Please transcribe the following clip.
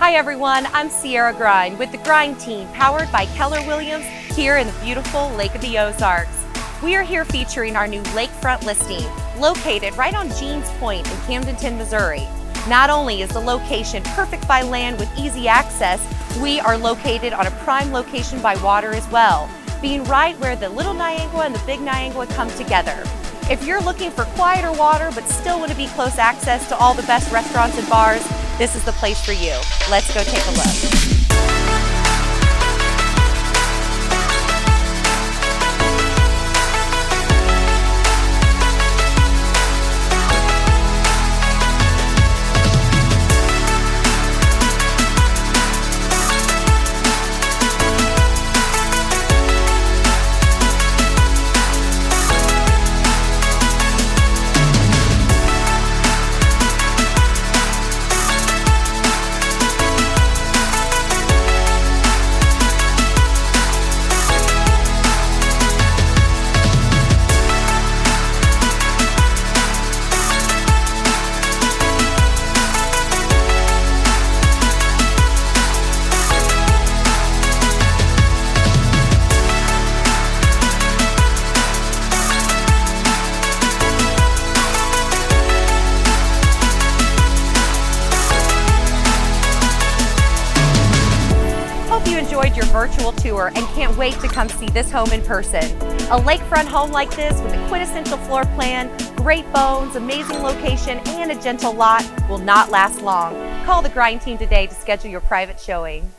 Hi everyone, I'm Sierra Grind with the Grind Team, powered by Keller Williams here in the beautiful Lake of the Ozarks. We are here featuring our new lakefront listing, located right on Jeans Point in Camdenton, Missouri. Not only is the location perfect by land with easy access, we are located on a prime location by water as well, being right where the Little Niangua and the Big Niangua come together. If you're looking for quieter water but still want to be close access to all the best restaurants and bars, this is the place for you. Let's go take a look. Hope you enjoyed your virtual tour and can't wait to come see this home in person. A lakefront home like this with a quintessential floor plan, great bones, amazing location, and a gentle lot will not last long. Call the Grind Team today to schedule your private showing.